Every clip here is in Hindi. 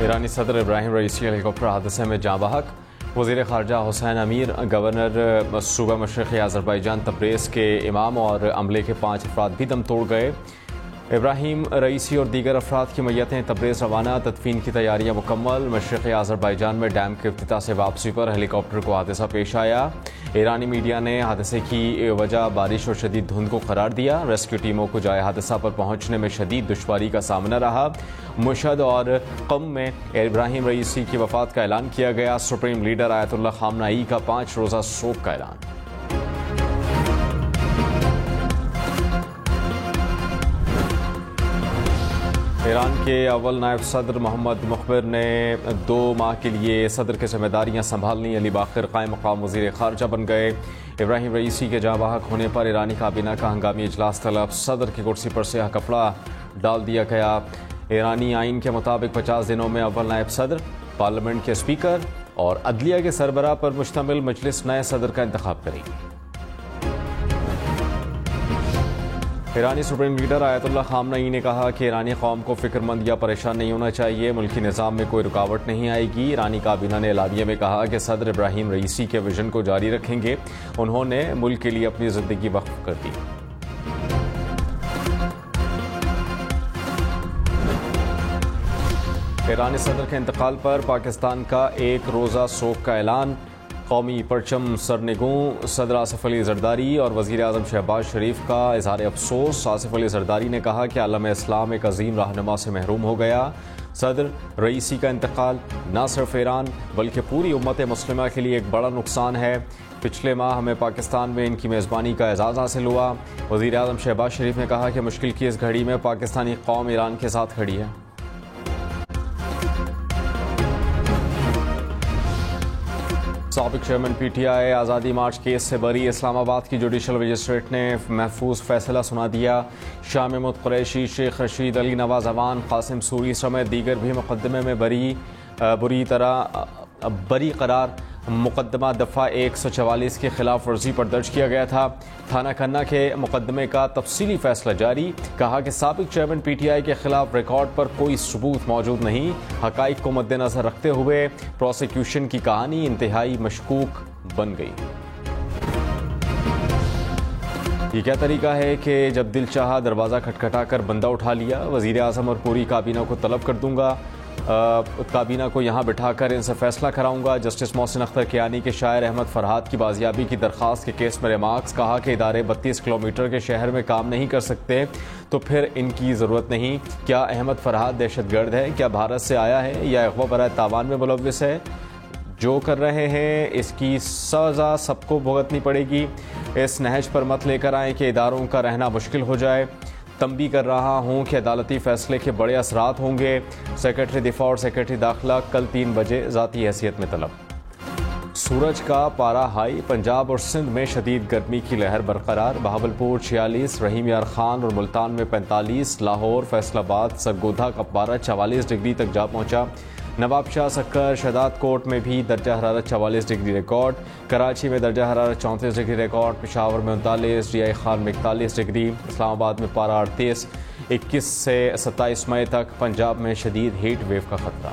ईरानी सदर इब्राहिम रईसी हेलीकॉप्टर हादसे में जाँ बहक। वज़ीर ख़ारजा हुसैन अमीर, गवर्नर सूबा मशरिक़ी अज़रबैजान तब्रेज़ के इमाम और अमले के 5 अफराद भी दम तोड़ गए। इब्राहिम रईसी और दीगर अफराद की मैयतें तब्रेज़ रवाना। तदफीन की तैयारियाँ मुकम्मल। मशरिक़ी अज़रबैजान में डैम के इफ्तिताह से वापसी पर हेलीकॉप्टर को हादसा पेश आया। ईरानी मीडिया ने हादसे की वजह बारिश और शदीद धुंध को करार दिया। रेस्क्यू टीमों को जाए हादसा पर पहुंचने में शदीद दुश्वारी का सामना रहा। मुशहद और क़म में इब्राहिम रईसी की वफ़ात का ऐलान किया गया। सुप्रीम लीडर आयतुल्लाह ख़ामनाई का 5 रोज़ा शोक का ऐलान। ईरान के अव्वल नायब सदर मोहम्मद मुखबिर ने 2 माह के लिए सदर की जिम्मेदारियां संभाल ली। अली बाकर कायम मकाम वज़ीर ख़ारजा बन गए। इब्राहिम रईसी के जाँ बहक होने पर ईरानी काबीना का हंगामी इजलास तलब। सदर की कुर्सी पर स्याह कपड़ा डाल दिया गया। ईरानी आइन के मुताबिक 50 दिनों में अव्वल नायब सदर, पार्लियामेंट के स्पीकर और अदलिया के सरबराह पर मुश्तमिल मजलिस नए सदर का इंतखाब करेगी। ईरानी सुप्रीम लीडर आयतुल्लाह ख़ामनई ने कहा कि ईरानी कौम को फिक्रमंद या परेशान नहीं होना चाहिए। मुल्की निज़ाम में कोई रुकावट नहीं आएगी। ईरानी काबीना ने एलानिया में कहा कि सदर इब्राहिम रईसी के विजन को जारी रखेंगे। उन्होंने मुल्क के लिए अपनी ज़िंदगी वक्फ कर दी। ईरानी सदर के इंतकाल पर पाकिस्तान का 1 रोज़ा शोक का ऐलान। कौमी परचम सरनिगूं सदर आसिफ अली जरदारी और वज़ीर आज़म शहबाज शरीफ का इज़हार अफसोस। आसिफ अली जरदारी ने कहा कि आलम इस्लाम एक अजीम रहनुमा से महरूम हो गया। सदर रईसी का इंतकाल न सिर्फ ईरान बल्कि पूरी उम्मत मुस्लिमा के लिए एक बड़ा नुकसान है। पिछले माह हमें पाकिस्तान में इनकी मेज़बानी का एजाज़ हासिल हुआ। वज़ीर आज़म शहबाज शरीफ ने कहा कि मुश्किल की इस घड़ी में पाकिस्तानी कौम ईरान के साथ खड़ी है। साबिक चेयरमैन PTI आज़ादी मार्च केस से बरी। इस्लामाबाद की जुडिशल मजिस्ट्रेट ने महफूज फैसला सुना दिया। शाह महमूद कुरैशी, शेख रशीद अली नवाज़ अवान, कासिम सूरी समेत दीगर भी मुकदमे में बुरी तरह बरी करार। मुकदमा दफ़ा 144 की खिलाफ वर्जी पर दर्ज किया गया था। थाना खन्ना के मुकदमे का तफसीली फैसला जारी। कहा कि साबिक चेयरमैन PTI के खिलाफ रिकॉर्ड पर कोई सबूत मौजूद नहीं। हक़ाइक़ को मद्देनज़र रखते हुए प्रोसिक्यूशन की कहानी इंतहाई मशकूक बन गई। ये क्या तरीका है कि जब दिल चाहा दरवाज़ा खटखटा कर बंदा उठा लिया। वज़ीर आज़म और पूरी काबीना को तलब कर दूंगा। काबीना को यहाँ बिठाकर इनसे फैसला कराऊंगा। जस्टिस मोहसिन अख्तर कियानी के शायर अहमद फरहाद की बाजियाबी की दरख्वास्त के केस में रिमार्क्स। कहा कि इदारे 32 किलोमीटर के शहर में काम नहीं कर सकते तो फिर इनकी ज़रूरत नहीं। क्या अहमद फरहाद दहशतगर्द है? क्या भारत से आया है या अग़वा बराए तावान में मुलव्विस है? जो कर रहे हैं इसकी सज़ा सबको भुगतनी पड़ेगी। इस नहज पर मत लेकर आएँ कि इदारों का रहना मुश्किल हो जाए। तंबी कर रहा हूँ कि अदालती फैसले के बड़े असरात होंगे। सेक्रेटरी दिफा और सेक्रेटरी दाखिला कल 3 बजे ज़ाती हैसियत में तलब। सूरज का पारा हाई। पंजाब और सिंध में शदीद गर्मी की लहर बरकरार। बहावलपुर 46, रहीम यार खान और मुल्तान में 45, लाहौर, फैसलाबाद, सरगोधा का पारा 44 डिग्री तक जा पहुँचा। नवाबशाह, सक्कर, शहदाद कोट में भी दर्जा हरारत 44 डिग्री रिकॉर्ड। कराची में दर्जा हरारत 34 डिग्री रिकॉर्ड। पेशावर में 39, DI खान में 41 डिग्री। इस्लामाबाद में पारा 38। 21 से 27 मई तक पंजाब में शदीद हीट वेव का खतरा।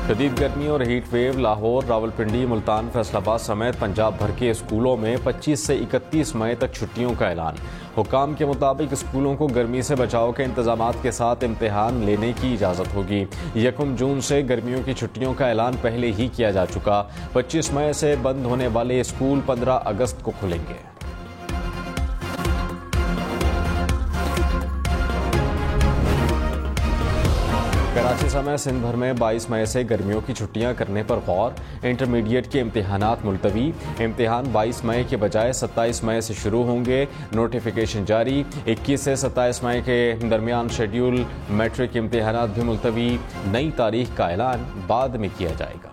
शदीद गर्मी और हीट वेव। लाहौर, रावलपिंडी, मुल्तान, फैसलाबाद समेत पंजाब भर के स्कूलों में 25 से 31 मई तक छुट्टियों का ऐलान। हुकाम के मुताबिक स्कूलों को गर्मी से बचाव के इंतजामात के साथ इम्तिहान लेने की इजाज़त होगी। 1 जून से गर्मियों की छुट्टियों का ऐलान पहले ही किया जा चुका। 25 मई से बंद होने वाले स्कूल 15 अगस्त को खुलेंगे। कराची समेत सिंध भर में 22 मई से गर्मियों की छुट्टियां करने पर गौर। इंटरमीडिएट के इम्तिहानात मुलतवी। इम्तिहान 22 मई के बजाय 27 मई से शुरू होंगे। नोटिफिकेशन जारी। 21 से 27 मई के दरमियान शेड्यूल मैट्रिक इम्तिहानात भी मुलतवी। नई तारीख का ऐलान बाद में किया जाएगा।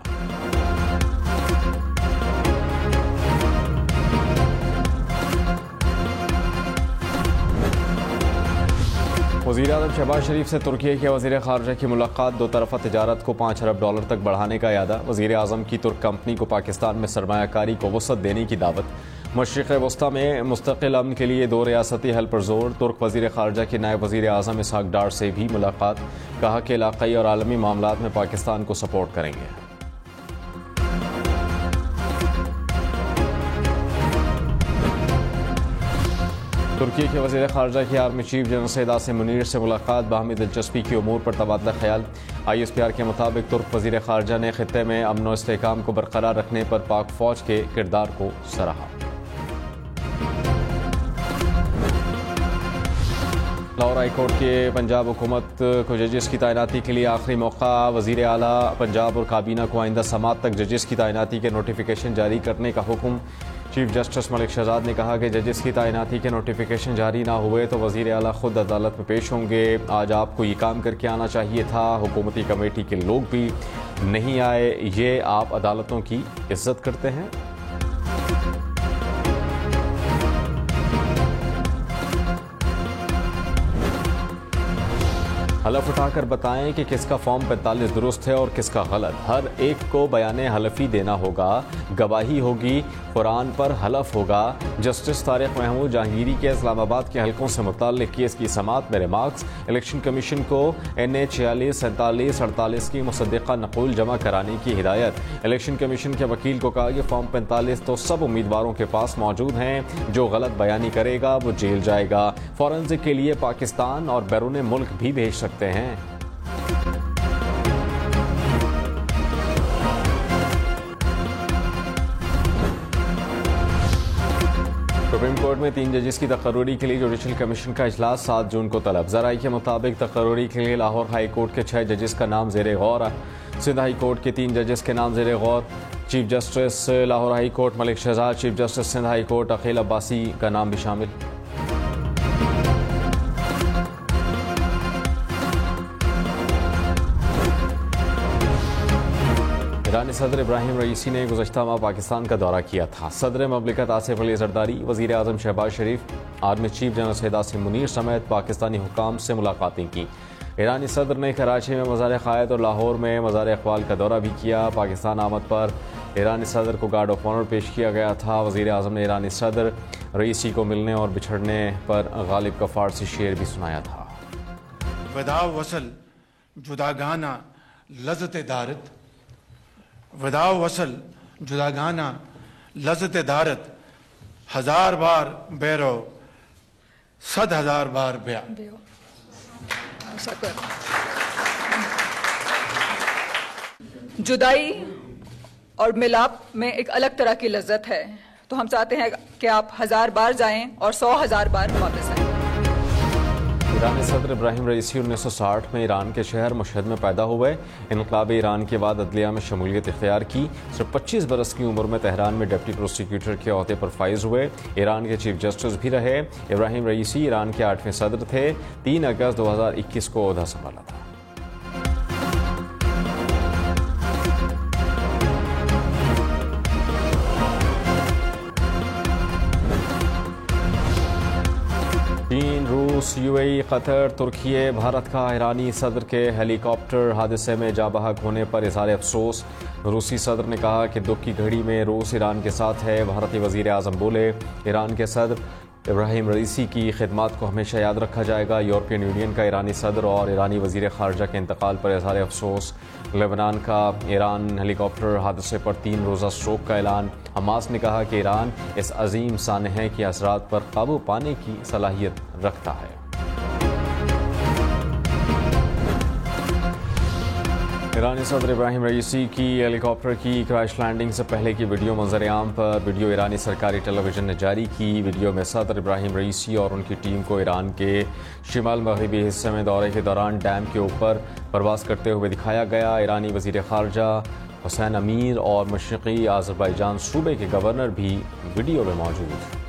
वज़ीर आज़म शहबाज शरीफ से तुर्की के वज़ीर ख़ारजा की मुलाकात। 2 तरफ़ा तिजारत को $5 अरब तक बढ़ाने का इरादा। वज़ीर आज़म की तुर्क कंपनी को पाकिस्तान में सरमायाकारी को वसअत देने की दावत। मशरिक़ वस्ता में मुस्तक़िल अमन के लिए 2 रियासती हल पर जोर। तुर्क वज़ीर ख़ारजा की नायब वज़ीर आज़म इसहाक़ डार से भी मुलाकात। कहा कि इलाक़ाई और आलमी मामलात में पाकिस्तान को सपोर्ट करेंगे। तुर्की के वज़ीर ख़ारजा की army chief general Syed Asim Munir से मुलाकात। बाहमी दिलचस्पी की उमूर पर तबादला ख्याल। ISPR के मुताबिक तुर्क वज़ीर ख़ारजा ने ख़ित्ते में अमन व इस्तेहकाम को बरकरार रखने पर पाक फ़ौज के किरदार को सराहा। लाहौर हाई कोर्ट के पंजाब हुकूमत को जजेस की तैनाती के लिए आखिरी मौका। वज़ीर आला पंजाब और काबीना को आइंदा समात तक जजेस की तैनाती के नोटिफिकेशन जारी करने का हुक्म। चीफ जस्टिस मलिक शहजाद ने कहा कि जजेस की तैनाती के नोटिफिकेशन जारी ना हुए तो वज़ीर आला खुद अदालत में पेश होंगे। आज आपको ये काम करके आना चाहिए था, हुकूमती कमेटी के लोग भी नहीं आए। ये आप अदालतों की इज्जत करते हैं? हलफ उठाकर बताएं कि किसका फॉर्म 45 दुरुस्त है और किसका गलत। हर एक को बयाने हलफी देना होगा, गवाही होगी, कुरान पर हलफ होगा। जस्टिस तारिक महमूद जहांगीरी के इस्लामाबाद के हलकों से मुताल्लिक केस की समात में रिमार्क्स। इलेक्शन कमीशन को NA 46, 47, 48 की मुसद्दिक़ा नक़ूल जमा कराने की हिदायत। इलेक्शन कमीशन के वकील को कहा कि फॉर्म 45 तो सब उम्मीदवारों के पास मौजूद हैं, जो गलत बयानी करेगा वो जेल जाएगा। फॉरेंसिक के लिए पाकिस्तान और बैरून मुल्क भी भेज सकते हैं। सुप्रीम कोर्ट में 3 जजेस की तकर्री के लिए जुडिशल कमीशन का इजलास 7 जून को तलब। ज़राई के मुताबिक तकर्री के लिए लाहौर हाई कोर्ट के 6 जजेस का नाम ज़ेरे गौर। सिंध हाई कोर्ट के 3 जजेस के नाम ज़ेरे गौर। Chief justice Lahore high court Malik Shahzad, chief justice Sindh high court Akeel Abbasi का नाम भी शामिल। ईरानी सदर इब्राहिम रईसी ने गुज़श्ता माह पाकिस्तान का दौरा किया था। सदर ममलिकत आसिफ अली ज़रदारी, वज़ीर आज़म Shehbaz Sharif, army chief general Syed Asim Munir समेत पाकिस्तानी हुक्काम से मुलाकातें की। ईरानी सदर ने कराची में मज़ार क़ायद और लाहौर में मज़ार इक़बाल का दौरा भी किया। पाकिस्तान आमद पर ईरानी सदर को गार्ड ऑफ ऑनर पेश किया गया था। वज़ीर आज़म ने ईरानी सदर रईसी को मिलने और बिछड़ने पर गालिब का फ़ारसी शेर भी सुनाया था। वदा वसल जुदागाना लज़्ज़त दारत, वदा वसल जुदागाना लज़्ज़त दारत, 1000 बार बैरो 100,000 बार ब्या। जुदाई और मिलाप में एक अलग तरह की लज्जत है, तो हम चाहते हैं कि आप 1000 बार जाएं और 100,000 बार वापस आएं। ईरानी सदर इब्राहिम रईसी 1960 में ईरान के शहर मशहद में पैदा हुए। इनक़लाब ईरान के बाद अदलिया में शमूलियत इख्तियार की। सिर्फ 25 बरस की उम्र में तेहरान में डिप्टी प्रोसिक्यूटर के ओहदे पर फाइज हुए। ईरान के चीफ जस्टिस भी रहे। इब्राहिम रईसी ईरान के 8वें सदर थे। 3 अगस्त 2021 को ओहदा संभाला था। चीन, रूस, UAE, कतर, तुर्की, भारत का ईरानी सदर के हेलीकॉप्टर हादसे में जाँ बहक होने पर इज़हार अफसोस। रूसी सदर ने कहा कि दुख की घड़ी में रूस ईरान के साथ है। भारतीय वज़ीर आज़म बोले, ईरान के सदर इब्राहिम रईसी की खिदमत को हमेशा याद रखा जाएगा। यूरोपियन यूनियन का ईरानी सदर और ईरानी वज़ीर ख़ारजा के इंतकाल पर इज़हार अफसोस। लेबनान का ईरान हेलीकॉप्टर हादसे पर 3 रोज़ा स्ट्रोक का ऐलान। हमास ने कहा कि ईरान इस अजीम सानहे के असरात पर काबू पाने की सलाहियत रखता है। ईरानी सदर इब्राहिम रईसी की हेलीकॉप्टर की क्रैश लैंडिंग से पहले की वीडियो मंजर-ए-आम पर वीडियो ईरानी सरकारी टेलीविजन ने जारी की। वीडियो में सदर इब्राहिम रईसी और उनकी टीम को ईरान के शिमाल मगरबी हिस्से में दौरे के दौरान डैम के ऊपर परवास करते हुए दिखाया गया। ईरानी वज़ीर ख़ारजा हुसैन अमीर और मशरिक़ी आज़रबाईजान सूबे के गवर्नर भी वीडियो में मौजूद।